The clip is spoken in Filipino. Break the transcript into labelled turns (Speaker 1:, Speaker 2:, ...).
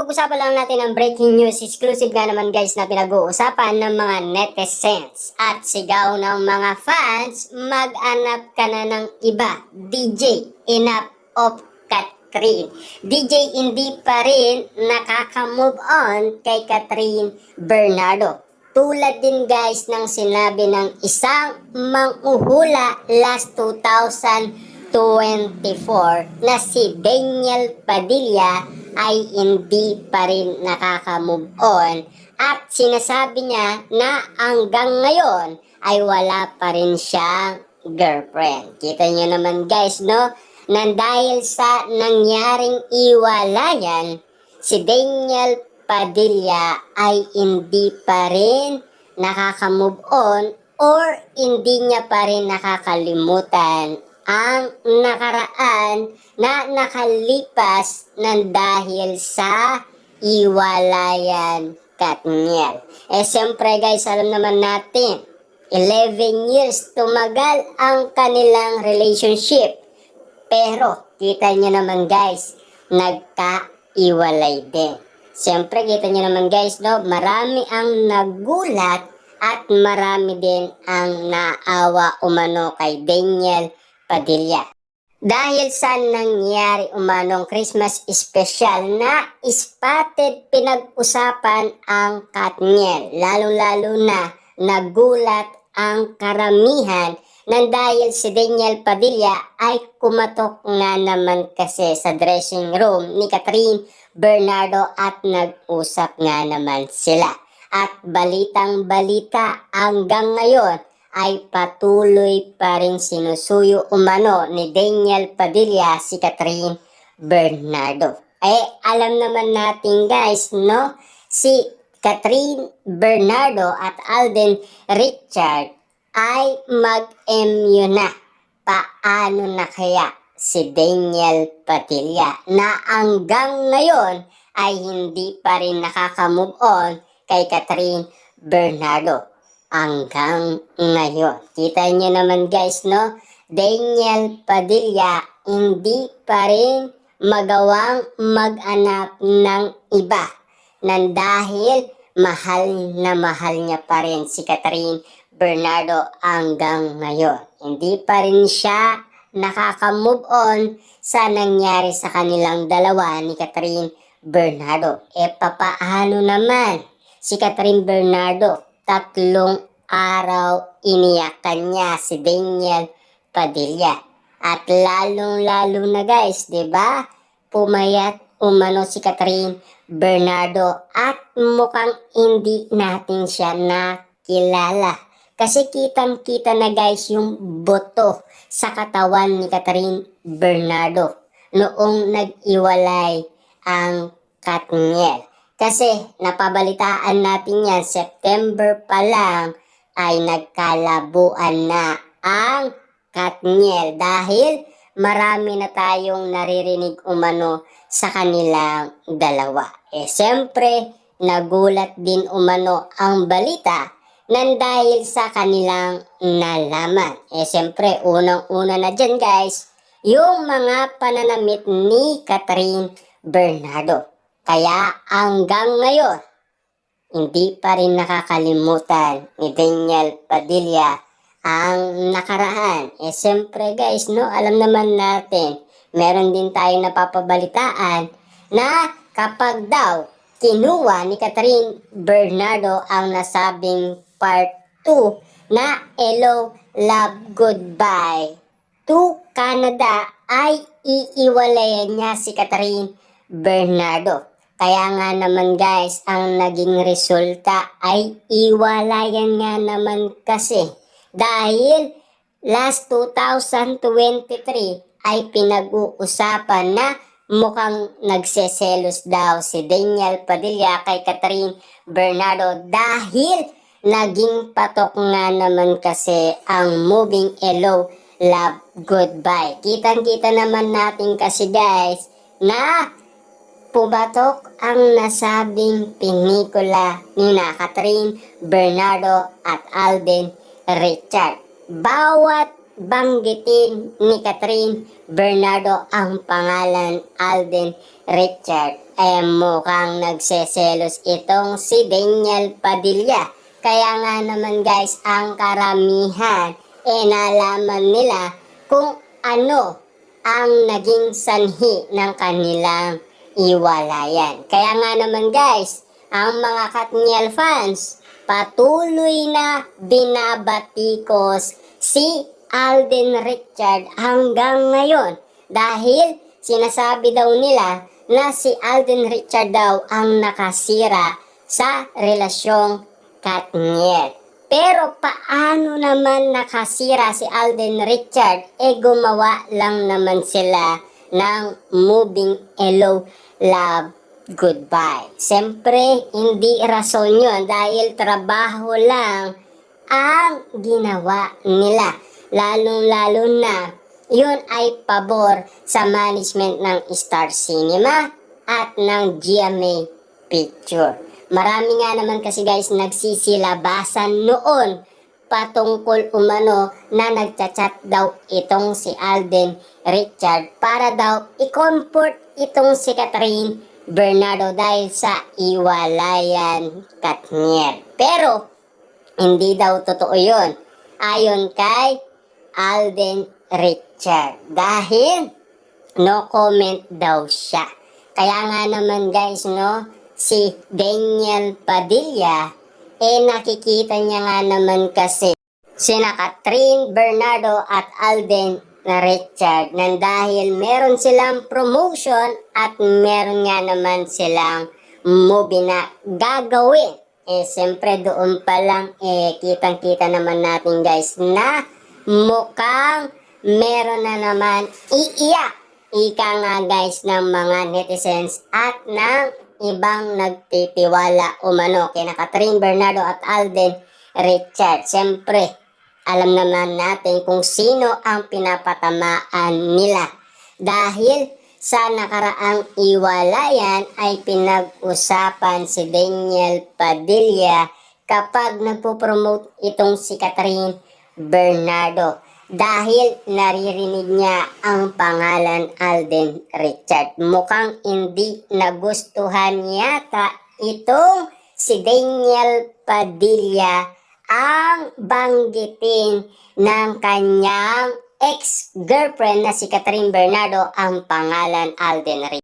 Speaker 1: pag-usapan lang natin ang breaking news. Exclusive nga naman guys na pinag-uusapan ng mga netizens. At sigaw ng mga fans, mag-anap ka na ng iba. DJ, enough of Catherine. DJ hindi pa rin nakaka-move on kay Catherine Bernardo. Tulad din guys ng sinabi ng isang manghuhula last 2024 na si Daniel Padilla ay hindi pa rin nakaka-move on at sinasabi niya na hanggang ngayon ay wala pa rin siyang girlfriend. Kita niyo naman guys, no? Na dahil sa nangyaring iwalayan, si Daniel Padilla ay hindi pa rin nakaka-move on or hindi niya pa rin nakakalimutan ang nakaraan na nakalipas ng dahil sa iwalayan Katniel. Siyempre guys, alam naman natin, 11 years tumagal ang kanilang relationship. Pero, kita nyo naman guys, nagka-iwalay din. Siyempre, kita nyo naman guys, no, marami ang nagulat at marami din ang naawa umano kay Daniel Padilla. Dahil sa nangyari umanong Christmas special na spotted pinag-usapan ang Katniel. Lalo-lalo na nagulat ang karamihan nang dahil si Daniel Padilla ay kumatok nga naman kasi sa dressing room ni Catherine Bernardo at nag-usap nga naman sila. At balitang-balita hanggang ngayon ay patuloy pa rin sinusuyo umano ni Daniel Padilla si Catherine Bernardo. Alam naman natin guys, no? Si Catherine Bernardo at Alden Richard ay mag-MU na. Paano na kaya si Daniel Padilla na hanggang ngayon ay hindi pa rin nakaka-move on kay Catherine Bernardo? Hanggang ngayon. Kita niyo naman guys, no? Daniel Padilla hindi pa rin magawang mag-anak ng iba. Nang dahil mahal na mahal niya pa rin si Catherine Bernardo hanggang ngayon. Hindi pa rin siya nakaka-move on sa nangyari sa kanilang dalawa ni Catherine Bernardo. Papaano naman si Catherine Bernardo? 3 araw iniyakan niya si Daniel Padilla. At lalong-lalo na guys, 'di ba? Pumayat umano si Catherine Bernardo at mukhang hindi natin siya nakilala. Kasi kitang-kita na guys yung boto sa katawan ni Catherine Bernardo noong nag-iwalay ang Katniel. Kasi napabalitaan natin yan, September pa lang ay nagkalabuan na ang Katniel dahil marami na tayong naririnig umano sa kanilang dalawa. Siyempre, nagulat din umano ang balita nang dahil sa kanilang nalaman. Siyempre, unang-una na dyan guys, yung mga pananamit ni Catherine Bernardo. Kaya hanggang ngayon, hindi pa rin nakakalimutan ni Daniel Padilla ang nakaraan. Siyempre guys, no, alam naman natin, meron din tayong napapabalitaan na kapag daw kinuha ni Catherine Bernardo ang nasabing part 2 na Hello, Love, Goodbye to Canada ay iiwalayan niya si Catherine Bernardo. Kaya nga naman guys, ang naging resulta ay iwalayan nga naman kasi. Dahil last 2023 ay pinag-uusapan na mukhang nagseselos daw si Daniel Padilla kay Catherine Bernardo dahil naging patok nga naman kasi ang moving Hello, Love, Goodbye. Kitang-kita naman natin kasi guys na pumatok ang nasabing pelikula ni Catherine Bernardo at Alden Richard. Bawat banggitin ni Catherine Bernardo ang pangalan Alden Richard, mukhang nagseselos itong si Daniel Padilla. Kaya nga naman guys, ang karamihan nalaman nila kung ano ang naging sanhi ng kanilang iwalayan. Kaya nga naman guys, ang mga Katniel fans patuloy na binabatikos si Alden Richard hanggang ngayon dahil sinasabi daw nila na si Alden Richard daw ang nakasira sa relasyong Katniel. Pero paano naman nakasira si Alden Richard? Gumawa lang naman sila ng Moving Hello Love Goodbye. Siyempre, hindi rason yun dahil trabaho lang ang ginawa nila. Lalong-lalo na yun ay pabor sa management ng Star Cinema at ng GMA Picture. Marami nga naman kasi guys nagsisilabasan noon patungkol umano na nagchat-chat daw itong si Alden Richard para daw i-comfort itong si Catherine Bernardo dahil sa iwalayan Katniel. Pero hindi daw totoo yun ayon kay Alden Richard dahil no comment daw siya. Kaya nga naman guys si Daniel Padilla nakikita niya nga naman kasi sina Catherine Bernardo at Alden Richard nang dahil meron silang promotion at meron nga naman silang movie na gagawin. Siyempre doon pa lang kitang-kita naman natin guys na mukhang meron na naman iiyak. Ika nga guys ng mga netizens at ng ibang nagtitiwala umano kina Catherine Bernardo at Alden Richard. Siyempre, alam naman natin kung sino ang pinapatamaan nila. Dahil sa nakaraang iwalayan ay pinag-usapan si Daniel Padilla kapag nagpo-promote itong si Catherine Bernardo. Dahil naririnig niya ang pangalan Alden Richard. Mukhang hindi nagustuhan yata itong si Daniel Padilla ang banggitin ng kanyang ex-girlfriend na si Catherine Bernardo ang pangalan Alden Richard.